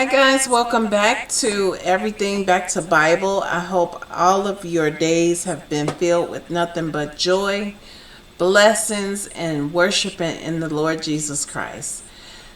Hi guys, welcome back to Everything Back to Bible. I hope all of your days have been filled with nothing but joy, blessings, and worshiping in the Lord Jesus Christ.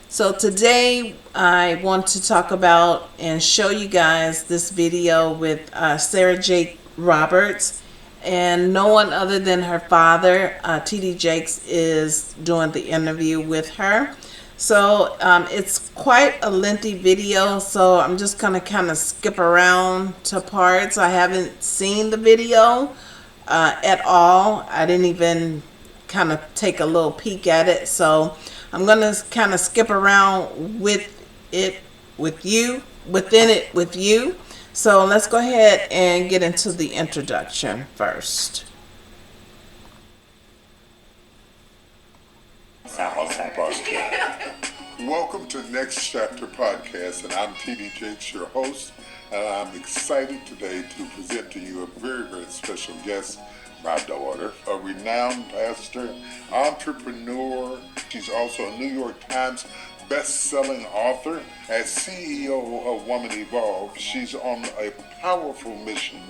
So today I want to talk about and show you guys this video with Sarah Jake Roberts, and no one other than her father, T.D. Jakes, is doing the interview with her. So it's quite a lengthy video, so I'm just gonna kind of skip around to parts. I haven't seen the video at all. I didn't even kind of take a little peek at it, so I'm gonna kind of skip around with you, within it with you. So let's go ahead and get into the introduction first. Welcome to Next Chapter Podcast, and I'm T.D. Jakes, your host, and I'm excited today to present to you a very, very special guest, my daughter, a renowned pastor, entrepreneur. She's also a New York Times best-selling author. As CEO of Woman Evolve, she's on a powerful mission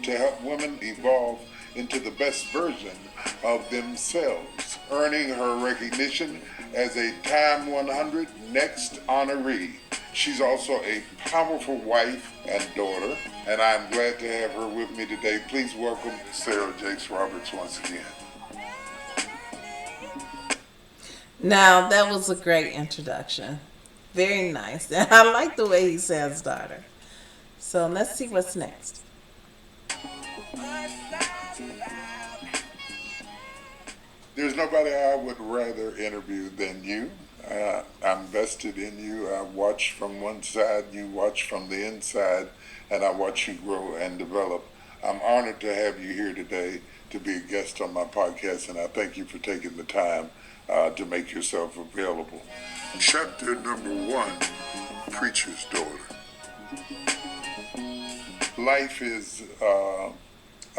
to help women evolve into the best version of themselves, earning her recognition as a Time 100 Next honoree. She's also a powerful wife and daughter, and I'm glad to have her with me today. Please welcome Sarah Jakes Roberts once again. Now that was a great introduction. Very nice. I like the way he says daughter. So let's see what's next. There's nobody I would rather interview than you. I'm vested in you. I watch from one side, you watch from the inside, and I watch you grow and develop. I'm honored to have you here today to be a guest on my podcast, and I thank you for taking the time to make yourself available. Chapter number 1, Preacher's Daughter. Life is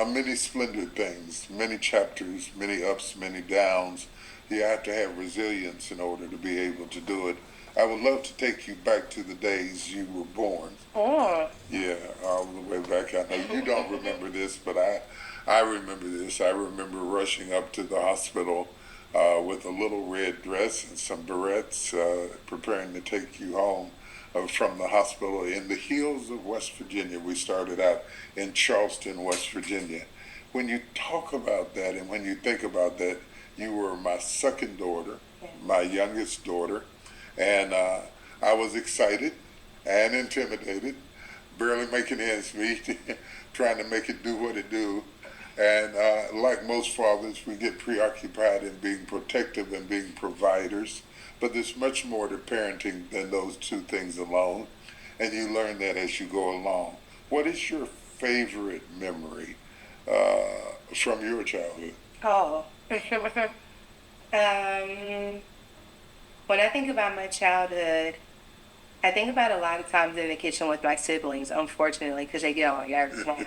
many splendid things, many chapters, many ups, many downs. You have to have resilience in order to be able to do it. I would love to take you back to the days you were born. Oh. Yeah, all the way back. I know you don't remember this, but I remember this. I remember rushing up to the hospital with a little red dress and some barrettes, preparing to take you home from the hospital in the hills of West Virginia. We started out in Charleston, West Virginia. When you talk about that and when you think about that, you were my second daughter, my youngest daughter, and I was excited and intimidated, barely making ends meet, trying to make it do what it do. And like most fathers, we get preoccupied in being protective and being providers. But there's much more to parenting than those two things alone. And you learn that as you go along. What is your favorite memory from your childhood? Oh. When I think about my childhood, I think about a lot of times in the kitchen with my siblings, unfortunately, because they get on my nerves now.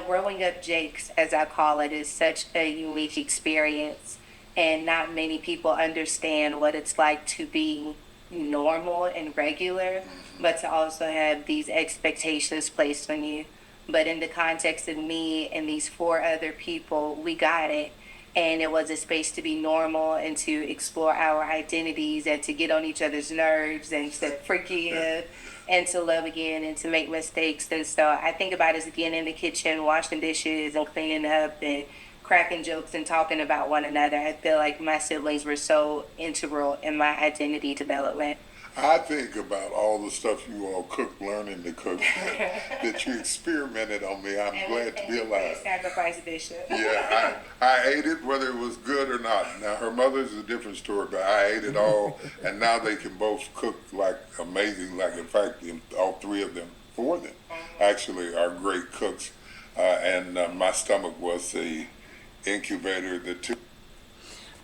Growing up Jakes, as I call it, is such a unique experience. And not many people understand what it's like to be normal and regular, but to also have these expectations placed on you. But in the context of me and these 4 other people, we got it. And it was a space to be normal and to explore our identities and to get on each other's nerves and to forgive and to love again and to make mistakes. And so I think about us again in the kitchen, washing dishes and cleaning up and cracking jokes and talking about one another. I feel like my siblings were so integral in my identity development. I think about all the stuff you all cooked, learning to cook, that you experimented on me. I'm glad to be alive. Sacrifice Bishop. Yeah, I ate it whether it was good or not. Now, her mother's a different story, but I ate it all, and now they can both cook like amazing. Like, in fact, all 3 of them, 4 of them, actually are great cooks. And my stomach was the incubator, the 2.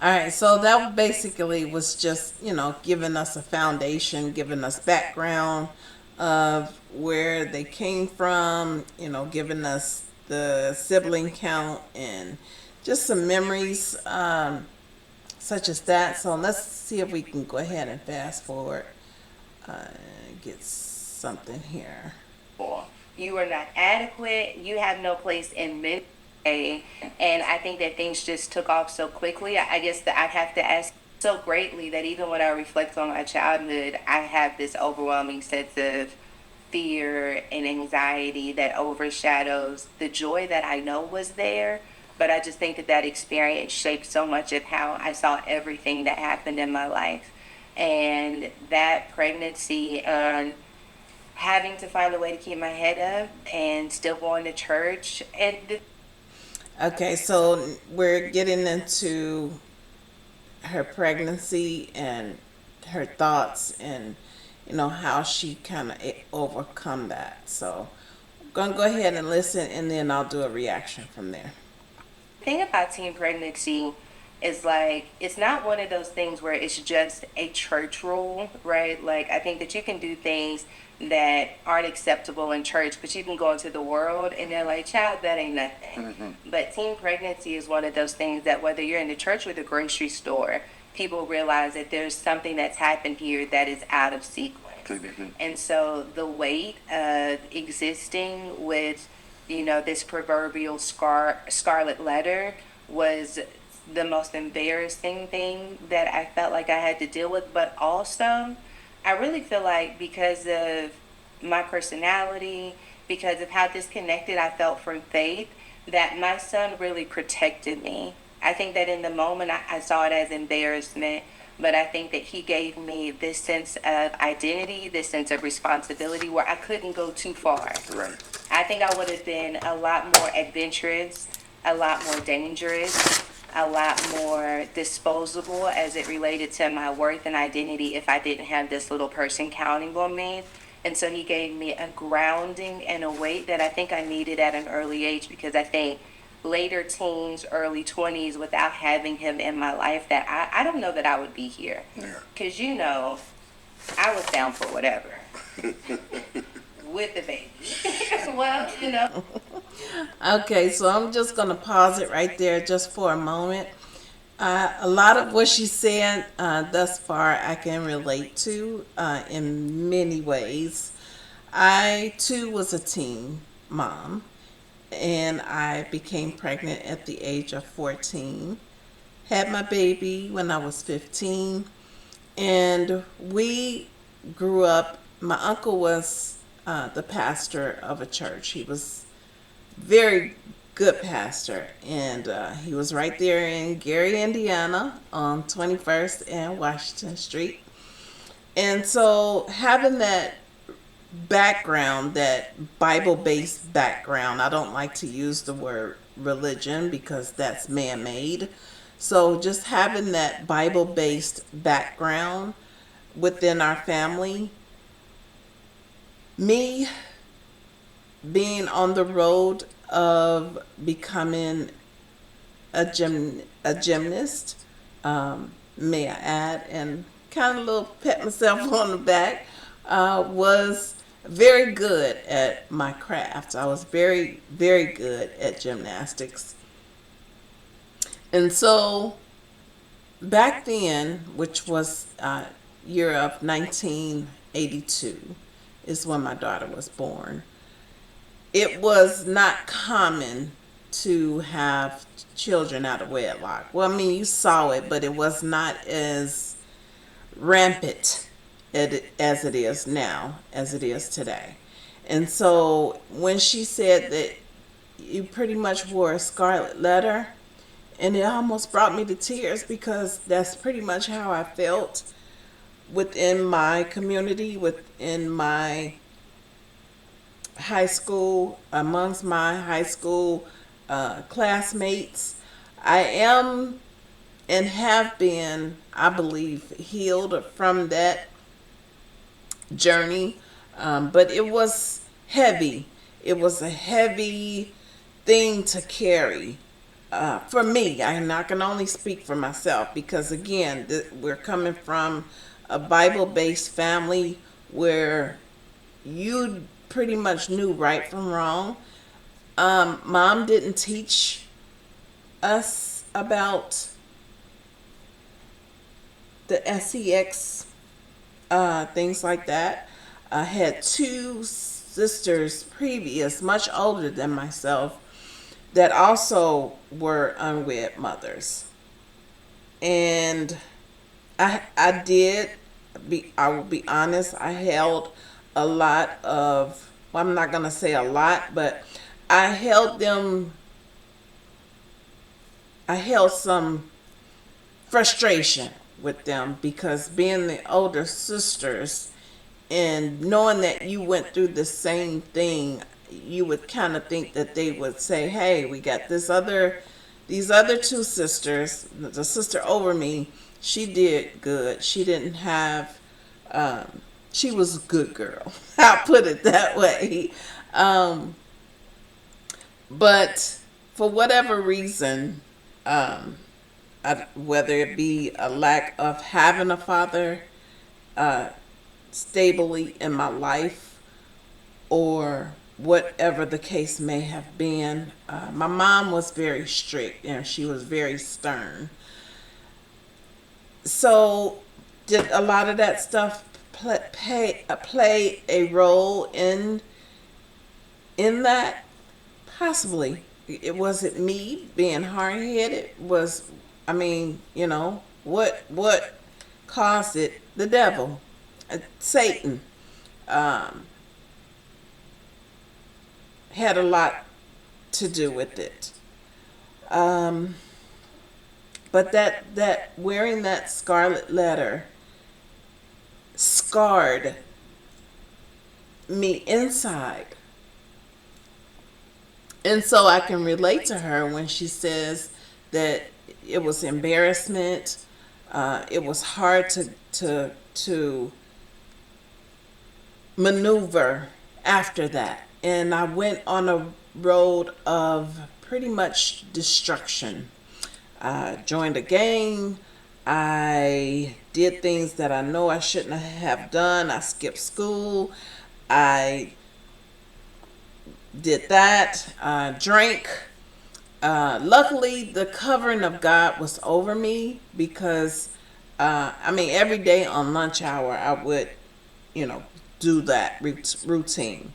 All right, so that basically was just, giving us a foundation, giving us background of where they came from, giving us the sibling count and just some memories. such as that. So let's see if we can go ahead and fast forward, uh, get something here. You are not adequate. You have no place in midday. And I think that things just took off so quickly. I guess that I'd have to ask so greatly that even when I reflect on my childhood, I have this overwhelming sense of fear and anxiety that overshadows the joy that I know was there. But I just think that that experience shaped so much of how I saw everything that happened in my life. And that pregnancy and having to find a way to keep my head up and still going to church. And Okay, so we're getting into her pregnancy and her thoughts and how she kind of overcome that. So I'm gonna go ahead and listen, and then I'll do a reaction from there. the thing about teen pregnancy is like it's not one of those things where it's just a church rule, right? Like I think that you can do things that aren't acceptable in church, but you can go into the world and they're like, child, that ain't nothing. But teen pregnancy is one of those things that whether you're in the church or the grocery store, people realize that there's something that's happened here that is out of sequence. And so the weight of existing with, this proverbial scarlet letter was the most embarrassing thing that I felt like I had to deal with. But also, I really feel like because of my personality, because of how disconnected I felt from faith, that my son really protected me. I think that in the moment I saw it as embarrassment, but I think that he gave me this sense of identity, this sense of responsibility where I couldn't go too far. Right. I think I would have been a lot more adventurous, a lot more dangerous, a lot more disposable as it related to my worth and identity if I didn't have this little person counting on me. And so he gave me a grounding and a weight that I think I needed at an early age because I think later teens, early 20s, without having him in my life, that I don't know that I would be here. Yeah. Because, I was down for whatever with the baby. well. Okay, so I'm just gonna pause it right there just for a moment. A lot of what she said thus far, I can relate to in many ways. I too was a teen mom, and I became pregnant at the age of 14. Had my baby when I was 15, and we grew up. My uncle was the pastor of a church. He was very good pastor, and he was right there in Gary, Indiana, on 21st and Washington Street. And so having that background, that Bible-based background, I don't like to use the word religion because that's man-made. So just having that Bible-based background within our family, me being on the road of becoming a gymnast, may I add, and kind of a little pat myself on the back, was very good at my craft. I was very, very good at gymnastics. And so back then, which was year of 1982, is when my daughter was born. It was not common to have children out of wedlock. Well, I mean, you saw it, but it was not as rampant as it is now, as it is today. And so when she said that you pretty much wore a scarlet letter, and it almost brought me to tears because that's pretty much how I felt within my community, within my high school, amongst my high school classmates. I am and have been, I believe, healed from that journey, but it was heavy. It was a heavy thing to carry for me. I can only speak for myself because, again, we're coming from a Bible based family where you pretty much knew right from wrong. Mom didn't teach us about the sex, things like that. I had two sisters previous, much older than myself, that also were unwed mothers. And I did be I will be honest, I held a lot of, well, I'm not gonna say a lot, but I held them I held some frustration with them because being the older sisters and knowing that you went through the same thing, you would kind of think that they would say, "Hey, we got these other two sisters. The sister over me, she did good. She didn't have, she was a good girl. I'll put it that way." Um, but for whatever reason, um, whether it be a lack of having a father stably in my life, or whatever the case may have been. My mom was very strict and she was very stern. So, did a lot of that stuff play a role in that? Possibly. It wasn't me being hard headed. Was, I mean, what caused it? The devil, Satan. Um, had a lot to do with it. Um, but that wearing that scarlet letter scarred me inside. And so I can relate to her when she says that it was embarrassment. It was hard to maneuver after that. And I went on a road of pretty much destruction. I joined a gang. I did things that I know I shouldn't have done. I skipped school. I did that. Drank. Luckily, the covering of God was over me because, I mean, every day on lunch hour, I would, you know, do that routine.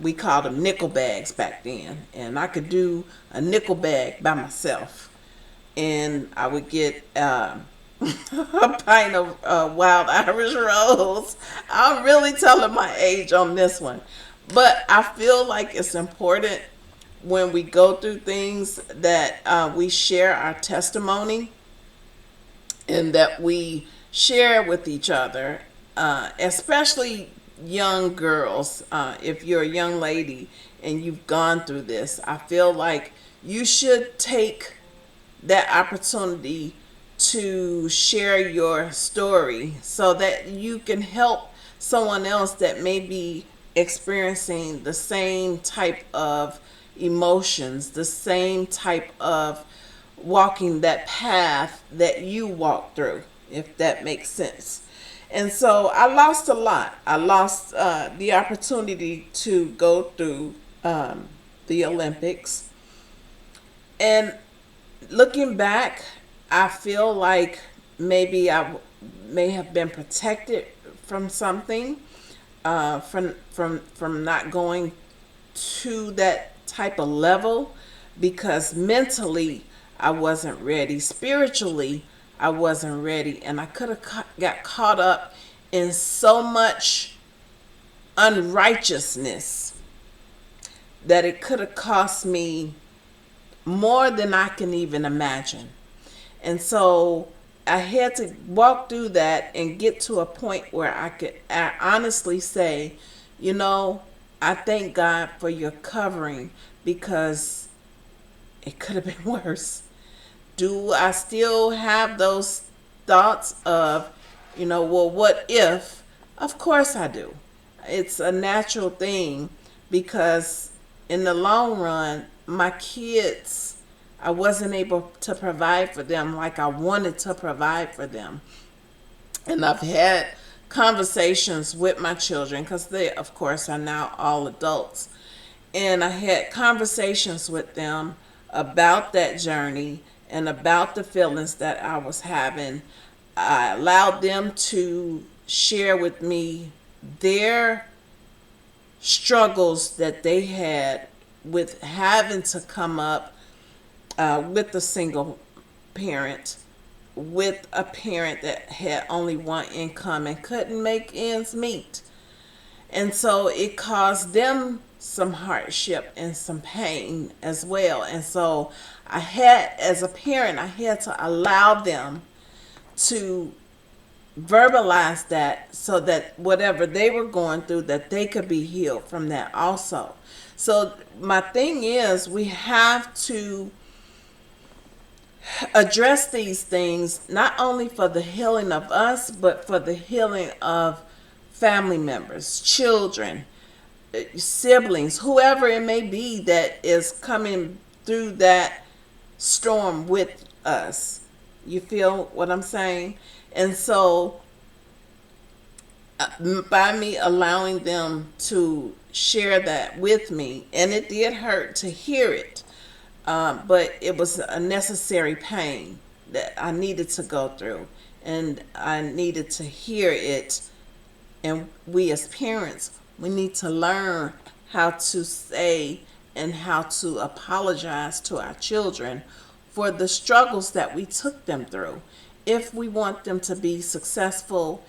We called them nickel bags back then, and I could do a nickel bag by myself, and I would get a pint of wild Irish rose. I'm really telling my age on this one, but I feel like it's important when we go through things that we share our testimony and that we share with each other, especially young girls. If you're a young lady and you've gone through this, I feel like you should take that opportunity to share your story so that you can help someone else that may be experiencing the same type of emotions, the same type of walking that path that you walk through, if that makes sense. And so I lost a lot. I lost the opportunity to go through the Olympics. And looking back, I feel like maybe may have been protected from something, from not going to that type of level, because mentally I wasn't ready. Spiritually, I wasn't ready, and I could have got caught up in so much unrighteousness that it could have cost me more than I can even imagine. And so I had to walk through that and get to a point where I honestly say, you know, I thank God for your covering because it could have been worse. Do I still have those thoughts of, well, what if? Of course I do. It's a natural thing because in the long run, my kids, I wasn't able to provide for them like I wanted to provide for them. And I've had conversations with my children because they, of course, are now all adults. And I had conversations with them about that journey and about the feelings that I was having. I allowed them to share with me their struggles that they had with having to come up with a single parent, with a parent that had only one income and couldn't make ends meet. And so it caused them some hardship and some pain as well. And so I had, as a parent, I had to allow them to verbalize that so that whatever they were going through, that they could be healed from that also. So my thing is, we have to address these things not only for the healing of us, but for the healing of family members, children, siblings, whoever it may be that is coming through that storm with us. You feel what I'm saying? And so, by me allowing them to share that with me, and it did hurt to hear it, but it was a necessary pain that I needed to go through, and I needed to hear it. And we as parents, we need to learn how to say and how to apologize to our children for the struggles that we took them through. If we want them to be successful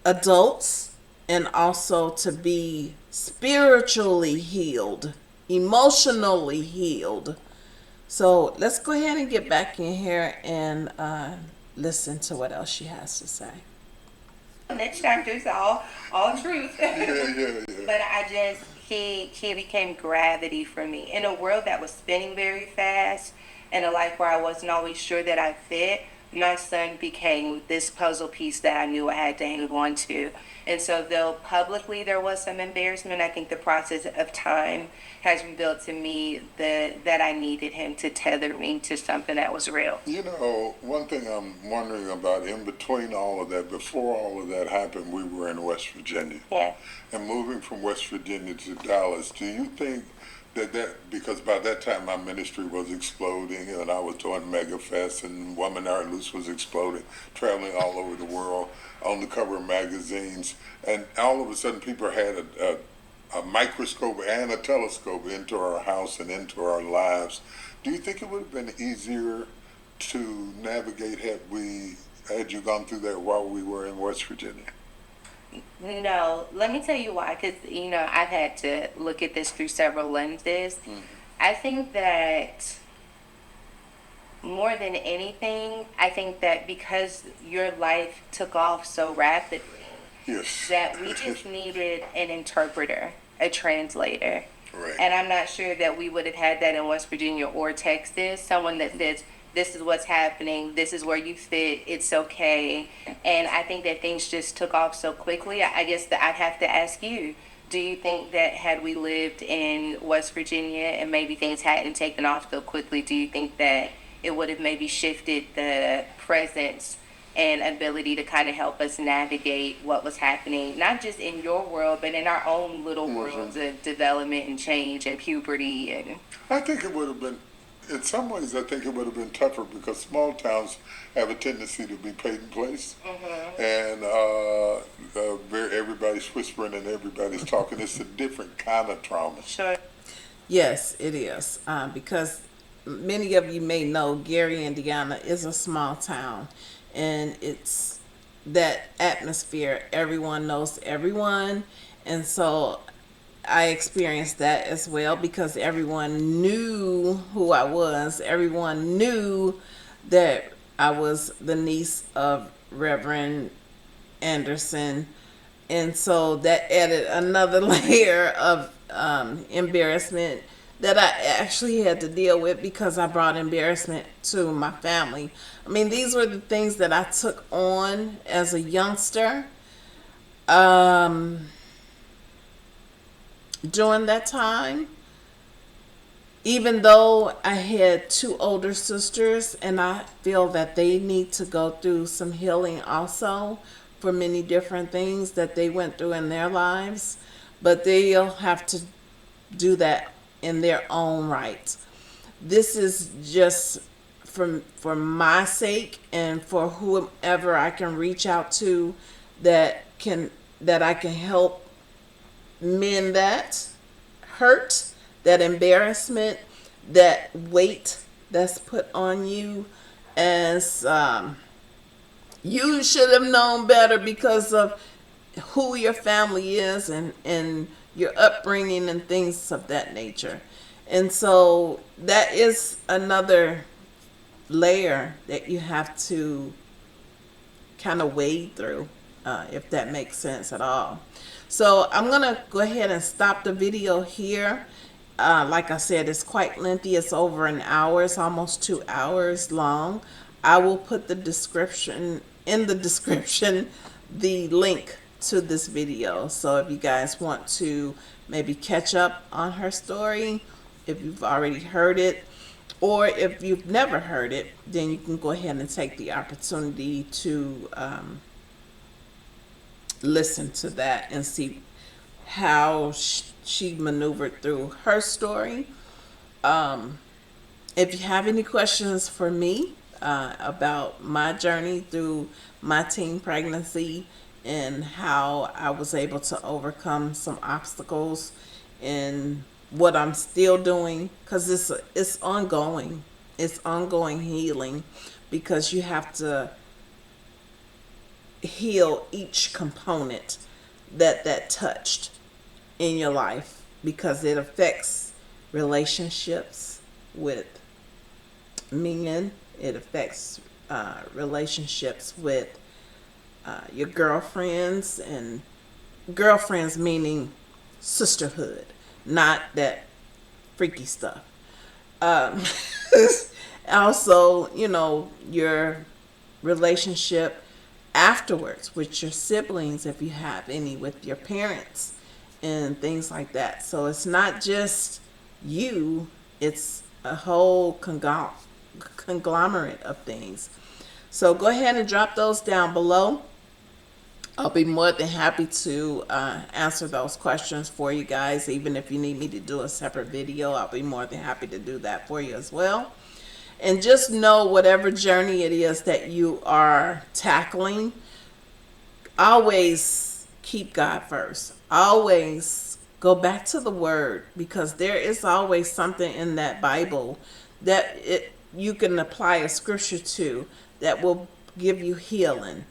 adults and also to be spiritually healed, emotionally healed. So let's go ahead and get back in here and listen to what else she has to say. Next chapter is all truth. Yeah. But I just he became gravity for me in a world that was spinning very fast, in a life where I wasn't always sure that I fit. My son became this puzzle piece that I knew I had to hang on to. And so, though publicly there was some embarrassment, I think the process of time has revealed to me that I needed him to tether me to something that was real. You know, one thing I'm wondering about, in between all of that, before all of that happened, we were in West Virginia. Yeah. And moving from West Virginia to Dallas, do you think that because by that time my ministry was exploding and I was doing Mega Fest and Woman Art Loose was exploding, traveling all over the world on the cover of magazines, and all of a sudden people had a microscope and a telescope into our house and into our lives. Do you think it would have been easier to navigate had you gone through that while we were in West Virginia? No, let me tell you why. Because, I've had to look at this through several lenses. I think that more than anything, I think that because your life took off so rapidly, Yes. that we just needed an interpreter, a translator. Right. And I'm not sure that we would have had that in West Virginia or Texas. Someone that says, this is what's happening, this is where you fit, it's okay. And I think that things just took off so quickly. I guess that I'd have to ask you, do you think that had we lived in West Virginia and maybe things hadn't taken off so quickly, do you think that it would have maybe shifted the presence and ability to kind of help us navigate what was happening, not just in your world, but in our own little worlds of development and change and puberty? And I think it would have been, in some ways, I think it would have been tougher because small towns have a tendency to be paid in place, and everybody's whispering and everybody's talking. It's a different kind of trauma. sure. Yes, it is. Because many of you may know Gary, Indiana is a small town, and it's that atmosphere. Everyone knows everyone. And so I experienced that as well because everyone knew who I was. Everyone knew that I was the niece of Reverend Anderson. And so that added another layer of embarrassment that I actually had to deal with because I brought embarrassment to my family. I mean, these were the things that I took on as a youngster during that time. Even though I had two older sisters, and I feel that they need to go through some healing also for many different things that they went through in their lives, but they'll have to do that in their own right. This is just for my sake and for whomever I can reach out to that can that I can help mend that hurt, that embarrassment, that weight that's put on you, as you should have known better because of who your family is and your upbringing and things of that nature. And so that is another layer that you have to kind of wade through, if that makes sense at all. So I'm going to go ahead and stop the video here. Like I said, it's quite lengthy. It's over an hour. It's almost 2 hours long. I will put the description in the description, the link to this video. So if you guys want to maybe catch up on her story, if you've already heard it, or if you've never heard it, then you can go ahead and take the opportunity to listen to that and see how she maneuvered through her story. If you have any questions for me about my journey through my teen pregnancy and how I was able to overcome some obstacles and what I'm still doing, because it's ongoing. It's ongoing healing, because you have to heal each component that touched in your life, because it affects relationships with men. It affects relationships with your girlfriends, and girlfriends meaning sisterhood, not that freaky stuff. Um, Also, your relationship afterwards with your siblings, if you have any, with your parents and things like that. So it's not just you, it's a whole conglomerate of things. So go ahead and drop those down below. I'll be more than happy to answer those questions for you guys. Even if you need me to do a separate video, I'll be more than happy to do that for you as well. And just know, whatever journey it is that you are tackling, always keep God first. Always go back to the Word, because there is always something in that Bible that you can apply a scripture to that will give you healing.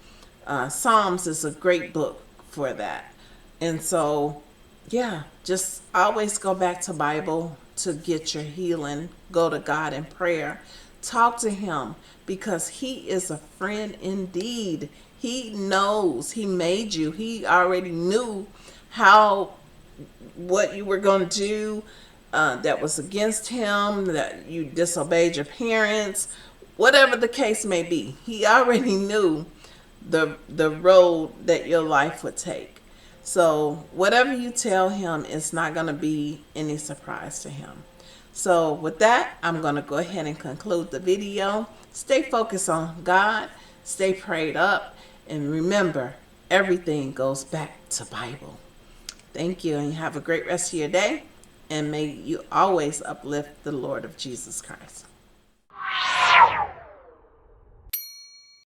Psalms is a great book for that. And so, yeah, just always go back to Bible to get your healing. Go to God in prayer. Talk to Him, because He is a friend indeed. He knows. He made you. He already knew what you were going to do that was against Him, that you disobeyed your parents, whatever the case may be. He already knew the road that your life would take. So whatever you tell Him, it's not going to be any surprise to Him. So with that, I'm going to go ahead and conclude the video. Stay focused on God, stay prayed up, and remember, everything goes back to Bible. Thank you, and have a great rest of your day, and may you always uplift the Lord of Jesus Christ.